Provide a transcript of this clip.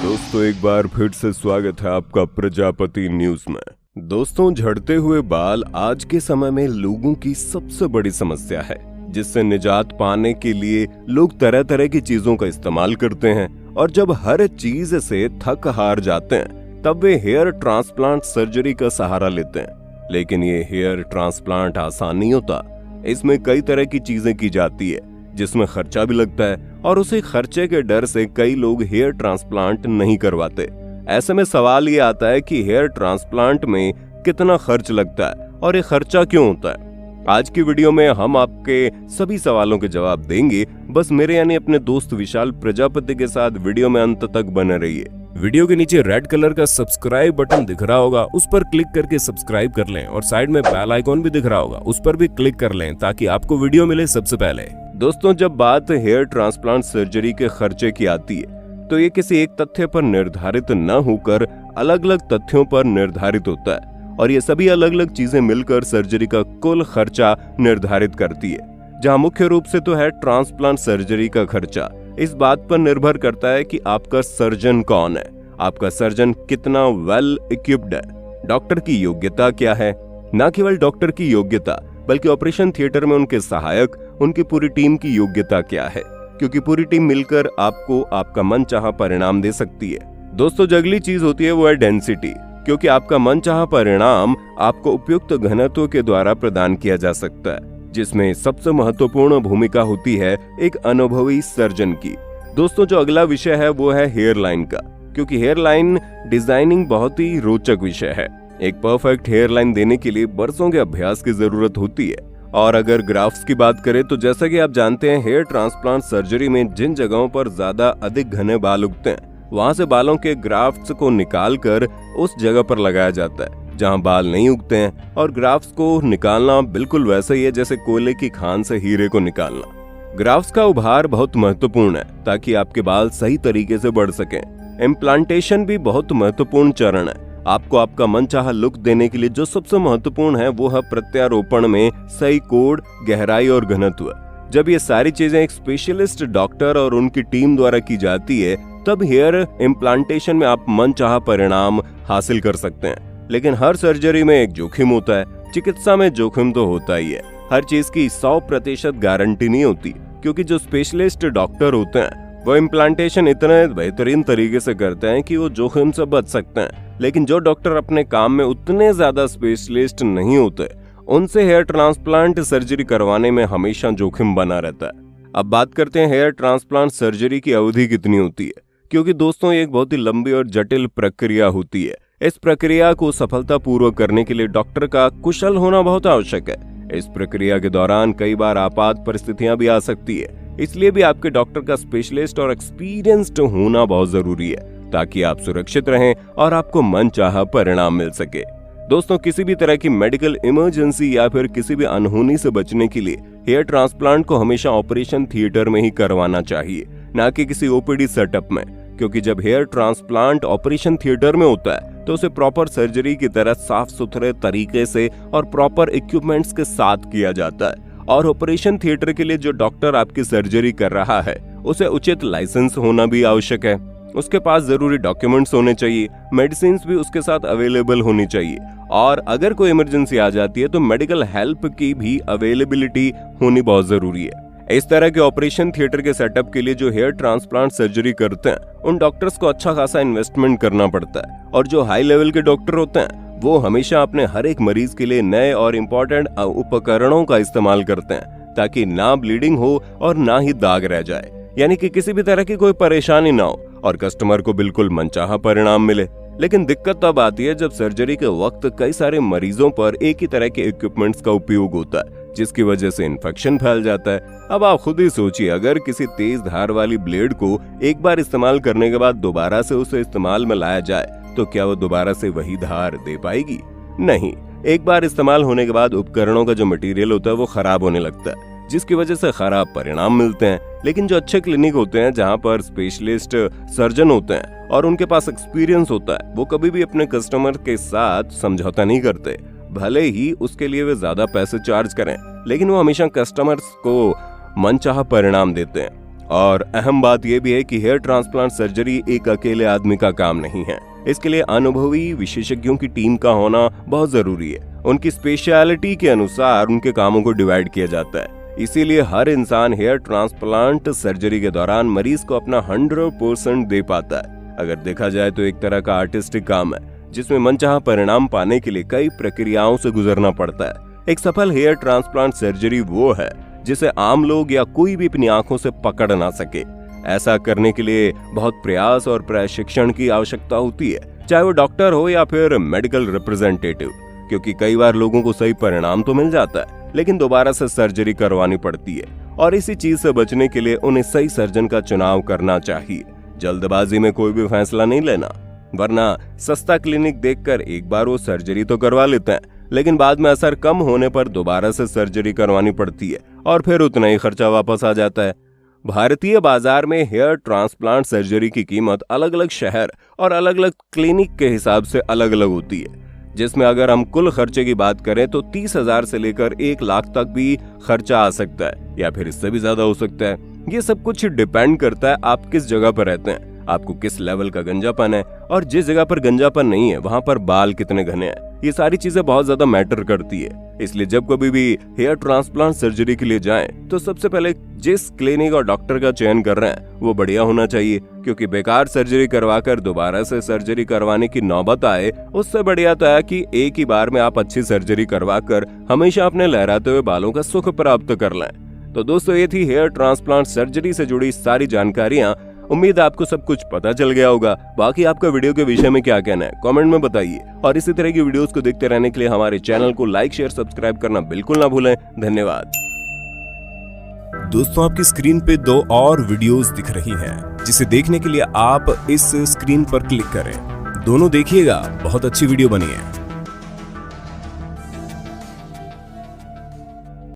दोस्तों एक बार फिर से स्वागत है आपका प्रजापति न्यूज में। दोस्तों झड़ते हुए बाल आज के समय में लोगों की सबसे बड़ी समस्या है, जिससे निजात पाने के लिए लोग तरह तरह की चीजों का इस्तेमाल करते हैं और जब हर चीज से थक हार जाते हैं तब वे हेयर ट्रांसप्लांट सर्जरी का सहारा लेते हैं। लेकिन ये हेयर ट्रांसप्लांट आसान नहीं होता। इसमें कई तरह की चीजें की जाती है जिसमें खर्चा भी लगता है और उसी खर्चे के डर से कई लोग हेयर ट्रांसप्लांट नहीं करवाते। ऐसे में सवाल ये आता है कि हेयर ट्रांसप्लांट में कितना खर्च लगता है और ये खर्चा क्यों होता है। आज की वीडियो में हम आपके सभी सवालों के जवाब देंगे। बस मेरे यानी अपने दोस्त विशाल प्रजापति के साथ वीडियो में अंत तक बने रहिए। वीडियो के नीचे रेड कलर का सब्सक्राइब बटन दिख रहा होगा, उस पर क्लिक करके सब्सक्राइब कर लें और साइड में बेल आइकॉन भी दिख रहा होगा, उस पर भी क्लिक कर लें ताकि आपको वीडियो मिले सबसे पहले। दोस्तों जब बात हेयर ट्रांसप्लांट सर्जरी के खर्चे की आती है तो ये किसी एक तथ्य पर निर्धारित न होकर अलग अलग तथ्यों पर निर्धारित होता है और ये सभी अलग अलग चीजें मिलकर सर्जरी का कुल खर्चा निर्धारित करती है। जहां मुख्य रूप से तो है ट्रांसप्लांट सर्जरी का खर्चा। इस बात पर निर्भर करता है कि आपका सर्जन कौन है, आपका सर्जन कितना वेल इक्विप्ड है, डॉक्टर की योग्यता क्या है। न केवल डॉक्टर की योग्यता बल्कि ऑपरेशन थिएटर में उनके सहायक, उनकी पूरी टीम की योग्यता क्या है, क्योंकि पूरी टीम मिलकर आपको आपका मनचाहा परिणाम दे सकती है। दोस्तों जो अगली चीज होती है वो है डेंसिटी, क्योंकि आपका मनचाहा परिणाम आपको उपयुक्त घनत्व के द्वारा प्रदान किया जा सकता है, जिसमें सबसे महत्वपूर्ण भूमिका होती है एक अनुभवी सर्जन की। दोस्तों जो अगला विषय है वो है हेयर लाइन का, क्योंकि हेयर लाइन डिजाइनिंग बहुत ही रोचक विषय है। एक परफेक्ट हेयर लाइन देने के लिए बरसों के अभ्यास की जरूरत होती है। और अगर ग्राफ्ट्स की बात करें तो जैसा कि आप जानते हैं हेयर ट्रांसप्लांट सर्जरी में जिन जगहों पर ज्यादा अधिक घने बाल उगते हैं वहां से बालों के ग्राफ्ट्स को निकालकर उस जगह पर लगाया जाता है जहां बाल नहीं उगते हैं। और ग्राफ्ट्स को निकालना बिल्कुल वैसा ही है जैसे कोयले की खान से हीरे को निकालना। ग्राफ्ट्स का उभार बहुत महत्वपूर्ण है ताकि आपके बाल सही तरीके से बढ़ सकें। इम्प्लांटेशन भी बहुत महत्वपूर्ण चरण है। आपको आपका मनचाहा लुक देने के लिए जो सबसे महत्वपूर्ण है वो है प्रत्यारोपण में सही कोड, गहराई और घनत्व। जब ये सारी चीजें एक स्पेशलिस्ट डॉक्टर और उनकी टीम द्वारा की जाती है तब हेयर इम्प्लांटेशन में आप मनचाहा परिणाम हासिल कर सकते हैं। लेकिन हर सर्जरी में एक जोखिम होता है। चिकित्सा में जोखिम तो होता ही है। हर चीज की 100% गारंटी नहीं होती, क्योंकि जो स्पेशलिस्ट डॉक्टर होते हैं वो इम्प्लांटेशन इतने बेहतरीन तरीके से करते हैं कि वो जोखिम से बच सकते हैं। लेकिन जो डॉक्टर अपने काम में उतने ज्यादा स्पेशलिस्ट नहीं होते उनसे हेयर ट्रांसप्लांट सर्जरी करवाने में हमेशा जोखिम बना रहता है। अब बात करते हैं हेयर ट्रांसप्लांट सर्जरी की अवधि कितनी होती है, क्योंकि दोस्तों ये एक बहुत ही लंबी और जटिल प्रक्रिया होती है। इस प्रक्रिया को सफलतापूर्वक करने के लिए डॉक्टर का कुशल होना बहुत आवश्यक है। इस प्रक्रिया के दौरान कई बार आपात परिस्थितियां भी आ सकती है, इसलिए भी आपके डॉक्टर का स्पेशलिस्ट और एक्सपीरियंस्ड होना बहुत जरूरी है ताकि आप सुरक्षित रहें और आपको मनचाहा परिणाम मिल सके। दोस्तों किसी भी तरह की मेडिकल इमरजेंसी या फिर किसी भी अनहोनी से बचने के लिए हेयर ट्रांसप्लांट को हमेशा ऑपरेशन थिएटर में ही करवाना चाहिए, न कि किसी ओपीडी सेटअप में। क्योंकि जब हेयर ट्रांसप्लांट ऑपरेशन थिएटर में होता है तो उसे प्रॉपर सर्जरी की तरह साफ सुथरे तरीके से और प्रॉपर इक्विपमेंट्स के साथ किया जाता है। और ऑपरेशन थिएटर के लिए जो डॉक्टर आपकी सर्जरी कर रहा है उसे उचित लाइसेंस होना भी आवश्यक है। उसके पास जरूरी डॉक्यूमेंट्स होने चाहिए, मेडिसिन भी उसके साथ अवेलेबल होनी चाहिए और अगर कोई इमरजेंसी आ जाती है तो मेडिकल हेल्प की भी अवेलेबिलिटी होनी बहुत जरूरी है। इस तरह के ऑपरेशन थिएटर के सेटअप के लिए जो हेयर ट्रांसप्लांट सर्जरी करते हैं उन डॉक्टर्स को अच्छा खासा इन्वेस्टमेंट करना पड़ता है। और जो हाई लेवल के डॉक्टर होते हैं वो हमेशा अपने हर एक मरीज के लिए नए और इम्पोर्टेंट उपकरणों का इस्तेमाल करते हैं ताकि ना ब्लीडिंग हो और ना ही दाग रह जाए, यानी कि किसी भी तरह की कोई परेशानी ना हो और कस्टमर को बिल्कुल मनचाहा परिणाम मिले। लेकिन दिक्कत तब आती है जब सर्जरी के वक्त कई सारे मरीजों पर एक ही तरह के इक्विपमेंट्स का उपयोग होता है, जिसकी वजह से इन्फेक्शन फैल जाता है। अब आप खुद ही सोचिए, अगर किसी तेज धार वाली ब्लेड को एक बार इस्तेमाल करने के बाद दोबारा से उसे इस्तेमाल में लाया जाए तो क्या वो दोबारा से वही धार दे पाएगी? नहीं। एक बार इस्तेमाल होने के बाद उपकरणों का जो मटेरियल होता है वो खराब होने लगता है, जिसकी वजह से खराब परिणाम मिलते हैं। लेकिन जो अच्छे क्लिनिक होते हैं जहां पर स्पेशलिस्ट सर्जन होते हैं और उनके पास एक्सपीरियंस होता है, वो कभी भी अपने कस्टमर के साथ समझौता नहीं करते। भले ही उसके लिए वे ज्यादा पैसे चार्ज करें, लेकिन वो हमेशा कस्टमर्स को मनचाहा परिणाम देते हैं। और अहम बात यह भी है कि हेयर ट्रांसप्लांट सर्जरी एक अकेले आदमी का काम नहीं है। इसके लिए अनुभवी विशेषज्ञों की टीम का होना बहुत जरूरी है। उनकी स्पेशलिटी के अनुसार उनके कामों को डिवाइड किया जाता है। इसीलिए हर इंसान हेयर ट्रांसप्लांट सर्जरी के दौरान मरीज को अपना 100% दे पाता है। अगर देखा जाए तो एक तरह का आर्टिस्टिक काम है, जिसमें मनचाहा परिणाम पाने के लिए कई प्रक्रियाओं से गुजरना पड़ता है। एक सफल हेयर ट्रांसप्लांट सर्जरी वो है जिसे आम लोग या कोई भी अपनी आंखों से पकड़ ना सके। ऐसा करने के लिए बहुत प्रयास और प्रशिक्षण की आवश्यकता होती है, चाहे वो डॉक्टर हो या फिर मेडिकल रिप्रेजेंटेटिव, क्योंकि कई बार लोगों को सही परिणाम तो मिल जाता है लेकिन दोबारा से सर्जरी करवानी पड़ती है। और इसी चीज से बचने के लिए उन्हें सही सर्जन का चुनाव करना चाहिए। जल्दबाजी में कोई भी फैसला नहीं लेना, वरना सस्ता क्लिनिक देखकर एक बार वो सर्जरी तो करवा लेते हैं लेकिन बाद में असर कम होने पर दोबारा से सर्जरी करवानी पड़ती है और फिर उतना ही खर्चा वापस आ जाता है। भारतीय बाजार में हेयर ट्रांसप्लांट सर्जरी की कीमत अलग अलग शहर और अलग अलग क्लिनिक के हिसाब से अलग अलग होती है, जिसमें अगर हम कुल खर्चे की बात करें तो 30,000 से लेकर 1 लाख तक भी खर्चा आ सकता है या फिर इससे भी ज्यादा हो सकता है। ये सब कुछ डिपेंड करता है आप किस जगह पर रहते हैं, आपको किस लेवल का गंजापन है और जिस जगह पर गंजापन नहीं है वहां पर बाल कितने घने हैं। ये सारी चीजें बहुत ज्यादा मैटर करती है। इसलिए जब कभी भी हेयर ट्रांसप्लांट सर्जरी के लिए जाएं तो सबसे पहले जिस क्लिनिक और डॉक्टर का चयन कर रहे हैं वो बढ़िया होना चाहिए, क्योंकि बेकार सर्जरी करवाकर दोबारा से सर्जरी करवाने की नौबत आए उससे बढ़िया तो है कि एक ही बार में आप अच्छी सर्जरी करवाकर हमेशा अपने लहराते हुए बालों का सुख प्राप्त कर लें। तो दोस्तों, ये थी हेयर ट्रांसप्लांट सर्जरी से जुड़ी सारी जानकारियां। उम्मीद है आपको सब कुछ पता चल गया होगा। बाकी आपका वीडियो के विषय में क्या कहना है कमेंट में बताइए और इसी तरह की वीडियोस को देखते रहने के लिए हमारे चैनल को लाइक शेयर सब्सक्राइब करना बिल्कुल ना भूलें। धन्यवाद। दोस्तों, आपकी स्क्रीन पे 2 और वीडियोस दिख रही हैं, जिसे देखने के लिए आप इस स्क्रीन पर क्लिक करें। दोनों देखिएगा, बहुत अच्छी वीडियो बनी है।